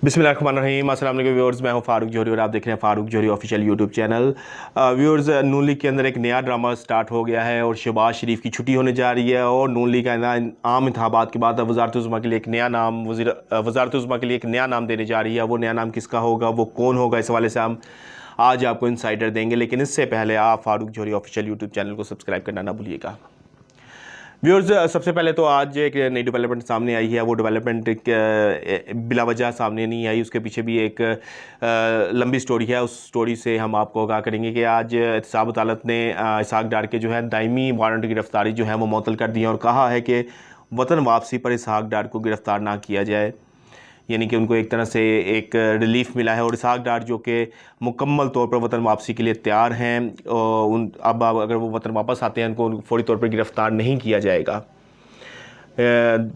बिस्मिल्लाहिर्रहमानिर्रहीम। अस्सलाम वालेकुम व्यूअर्स, मैं हूं फारूक जोहरी और आप देख रहे हैं फारूक जोहरी ऑफिशियल यूट्यूब चैनल। व्यूअर्स, नून लीग के अंदर एक नया ड्रामा स्टार्ट हो गया है और शहबाज शरीफ की छुट्टी होने जा रही है और नून लीग का आम इंतखाबात के बाद वज़ारत-ए-उज़्मा के लिए एक नया नाम वज़ारत-ए-उज़्मा के लिए एक नया नाम देने जा रही है। वो नया नाम किसका होगा, वो कौन होगा, इस हवाले से हम आज आपको इंसाइडर देंगे। लेकिन इससे पहले आप फारूक जोहरी ऑफिशियल यूट्यूब चैनल को सब्सक्राइब करना ना भूलिएगा। व्यूअर्स, सबसे पहले तो आज एक नई डेवलपमेंट सामने आई है। वो डेवलपमेंट बिला वजह सामने नहीं आई, उसके पीछे भी एक लंबी स्टोरी है। उस स्टोरी से हम आपको आगाह करेंगे कि आज एहतसाब अदालत ने इसहाक डार के जो है दायमी वारंट की गिरफ्तारी जो है वो मुअत्तल कर दी है और कहा है कि वतन वापसी पर इसहाक डार को गिरफ़्तार ना किया जाए। यानी कि उनको एक तरह से एक रिलीफ मिला है और इसहाक डार जो कि मुकम्मल तौर पर वतन वापसी के लिए तैयार हैं, अब अगर वो वतन वापस आते हैं उनको फ़ौरी तौर पर गिरफ़्तार नहीं किया जाएगा।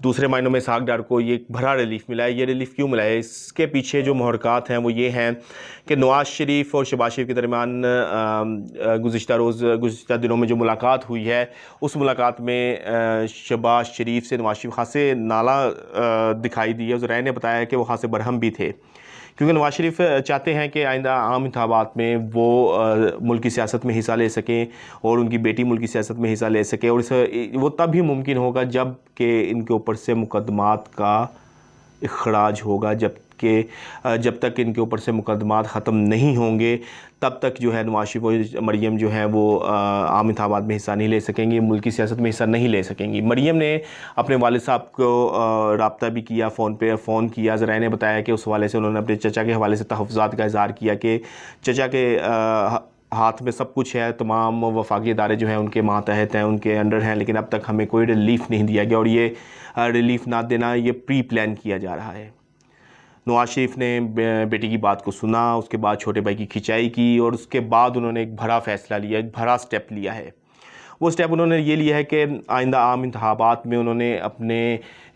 दूसरे मायनों में इसहाक डार को ये भरा रिलीफ मिला है। ये रिलीफ क्यों मिला है, इसके पीछे जो मुहरक़ात हैं वो ये हैं कि नवाज़ शरीफ और शहबाज शरीफ के दरमियान गुज़िश्ता दिनों में जो मुलाकात हुई है, उस मुलाकात में शहबाज शरीफ से नवाज़ शरीफ खासे नाला दिखाई दी है। उस राय ने बताया कि वो खासे बरहम भी थे, क्योंकि नवाज़ शरीफ चाहते हैं कि आइंदा आम इंतखाबात में वो मुल्क की सियासत में हिस्सा ले सकें और उनकी बेटी मुल्क की सियासत में हिस्सा ले सके। और वो तब भी मुमकिन होगा जब कि इनके ऊपर से मुकदमात का इखराज होगा, जब तक इनके ऊपर से मुकदमात ख़त्म नहीं होंगे तब तक जो है नवाज़ शरीफ और मरीम जो है वो आम इंतखाबात में हिस्सा नहीं ले सकेंगी, मुल्क की सियासत में हिस्सा नहीं ले सकेंगी। मरीम ने अपने वालिद साहब को रब्ता भी किया, फ़ोन किया। ज़राए ने बताया कि उस हवाले से उन्होंने अपने चचा के हवाले से तहफ़्फ़ुज़ात का इज़हार किया कि चचा के हाथ में सब कुछ है, तमाम वफाकी इदारे जो हैं उनके मातहत हैं, उनके अंडर हैं, लेकिन अब तक हमें कोई रिलीफ़ नहीं दिया गया और ये रिलीफ़ ना देना ये प्री प्लान किया जा रहा है। नवाज़ शरीफ ने बेटी की बात को सुना, उसके बाद छोटे भाई की खिंचाई की और उसके बाद उन्होंने एक भरा फ़ैसला लिया, एक भरा स्टेप लिया है। वो स्टेप उन्होंने ये लिया है कि आइंदा आम इंतखाबात में उन्होंने अपने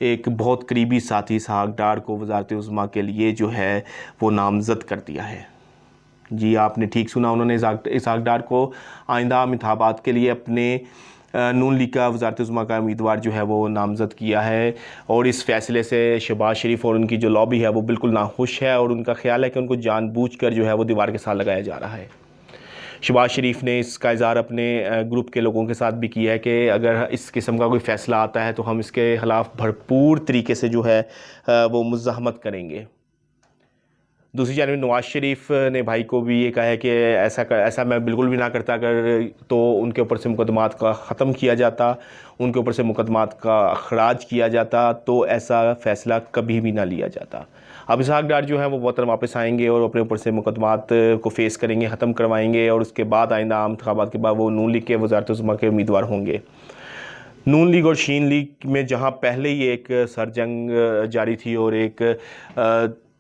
एक बहुत करीबी साथी इसहाक डार को वज़ारत-ए-उज़्मा के लिए जो है वो नामज़द कर दिया है। जी, आपने ठीक सुना, उन्होंने इसहाक डार को आइंदा आम इंतखाबात के लिए अपने नून लीग का वज़ारत-ए-उज़्मा का उम्मीदवार जो है वो नामज़द किया है। और इस फ़ैसले से शहबाज शरीफ और उनकी जो लॉबी है वो बिल्कुल नाखुश है और उनका ख़्याल है कि उनको जानबूझकर जो है वो दीवार के साथ लगाया जा रहा है। शहबाज शरीफ ने इसका इज़हार अपने ग्रुप के लोगों के साथ भी किया है कि अगर इस किस्म का कोई फ़ैसला आता है तो हम इसके ख़िलाफ़ भरपूर तरीके से जो है वो मुज़ाहमत करेंगे। दूसरी जानिब नवाज़ शरीफ ने भाई को भी ये कहा है कि ऐसा मैं बिल्कुल भी ना करता अगर तो उनके ऊपर से मुकदमात का ख़त्म किया जाता, उनके ऊपर से मुकदमात का अखराज किया जाता, तो ऐसा फ़ैसला कभी भी ना लिया जाता। अब इसहाक डार जो है वो वतन वापस आएंगे और अपने ऊपर से मुकदमात को फ़ेस करेंगे, ख़त्म करवाएंगे और उसके बाद आइंदा आम इंतखाबात के बाद वो नून लीग के वज़ारत-ए-उज़्मा के उम्मीदवार होंगे। नून लीग और शीन लीग में जहाँ पहले ही एक सरजंग जारी थी और एक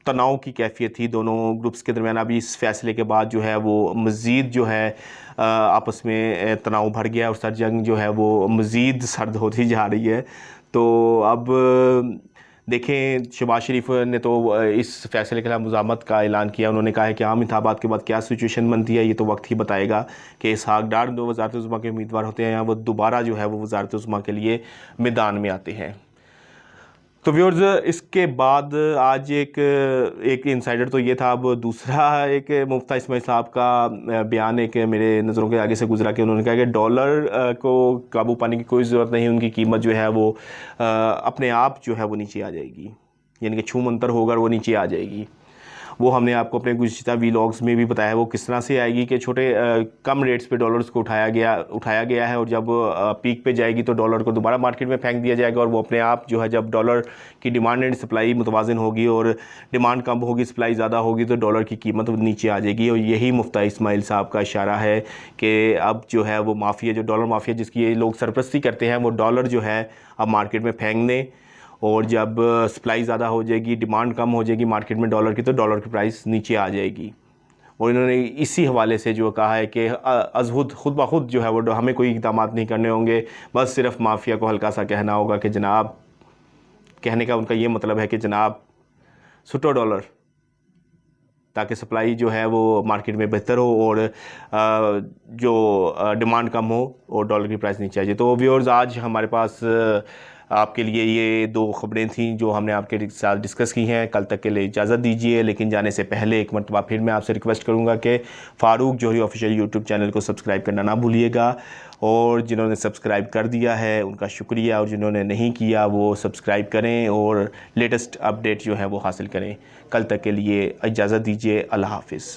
तनाव की कैफियत थी दोनों ग्रुप्स के दरमियान, अभी इस फैसले के बाद जो है वो मज़ीद जो है आपस में तनाव भर गया और सरजंग जो है वो मज़ीद सर्द होती जा रही है। तो अब देखें, शहबाज शरीफ ने तो इस फैसले के खिलाफ मुज़ाहमत का ऐलान किया। उन्होंने कहा है कि आम इंतखाबात के बाद क्या सिचुएशन बनती है ये तो वक्त ही बताएगा कि इसहाक डार जो वज़ारत-ए-उज़्मा के उम्मीदवार होते हैं या वो दोबारा जो है वो वज़ारत-ए-उज़्मा के लिए मैदान में आते हैं। तो व्यूअर्स, इसके बाद आज एक इंसाइडर तो ये था। अब दूसरा एक मुफ्ती इस्माइल साहब का बयान एक मेरे नज़रों के आगे से गुजरा कि उन्होंने कहा कि डॉलर को काबू पाने की कोई ज़रूरत नहीं, उनकी कीमत जो है वो अपने आप जो है वो नीचे आ जाएगी, यानी कि छूमंतर होगा और वो नीचे आ जाएगी। वो हमने आपको अपने गुज़िश्ता वीलॉग्स में भी बताया वो किस तरह से आएगी कि छोटे कम रेट्स पे डॉलर्स को उठाया गया है और जब पीक पे जाएगी तो डॉलर को दोबारा मार्केट में फेंक दिया जाएगा और वो अपने आप जो है, जब डॉलर की डिमांड एंड सप्लाई मुतवाज़िन होगी और डिमांड कम होगी, सप्लाई ज़्यादा होगी, तो डॉलर की कीमत नीचे आ जाएगी। और यही मुफ्ती इस्माइल साहब का इशारा है कि अब जो है वो माफिया, जो डॉलर माफिया जिसकी ये लोग सरपरस्ती करते हैं, वो डॉलर जो है अब मार्केट में फेंक दें और जब सप्लाई ज़्यादा हो जाएगी, डिमांड कम हो जाएगी मार्केट में डॉलर की, तो डॉलर की प्राइस नीचे आ जाएगी। और इन्होंने इसी हवाले से जो कहा है कि खुद ब खुद जो है वो हमें कोई इक़दाम नहीं करने होंगे, बस सिर्फ माफिया को हल्का सा कहना होगा कि जनाब, कहने का उनका ये मतलब है कि जनाब सुटो डॉलर, ताकि सप्लाई जो है वो मार्केट में बेहतर हो और जो डिमांड कम हो और डॉलर की प्राइस नीचे आ जाए। तो व्यूअर्स, आज हमारे पास आपके लिए ये 2 ख़बरें थी जो हमने आपके साथ डिस्कस की हैं। कल तक के लिए इजाज़त दीजिए, लेकिन जाने से पहले एक मरतबा फिर मैं आपसे रिक्वेस्ट करूँगा कि फ़ारूक जौहरी ऑफिशियल यूट्यूब चैनल को सब्सक्राइब करना ना भूलिएगा, और जिन्होंने सब्सक्राइब कर दिया है उनका शुक्रिया, और जिन्होंने नहीं किया वो सब्सक्राइब करें और लेटेस्ट अपडेट जो है वो हासिल करें। कल तक के लिए इजाज़त दीजिए। अल्लाह हाफ़िज़।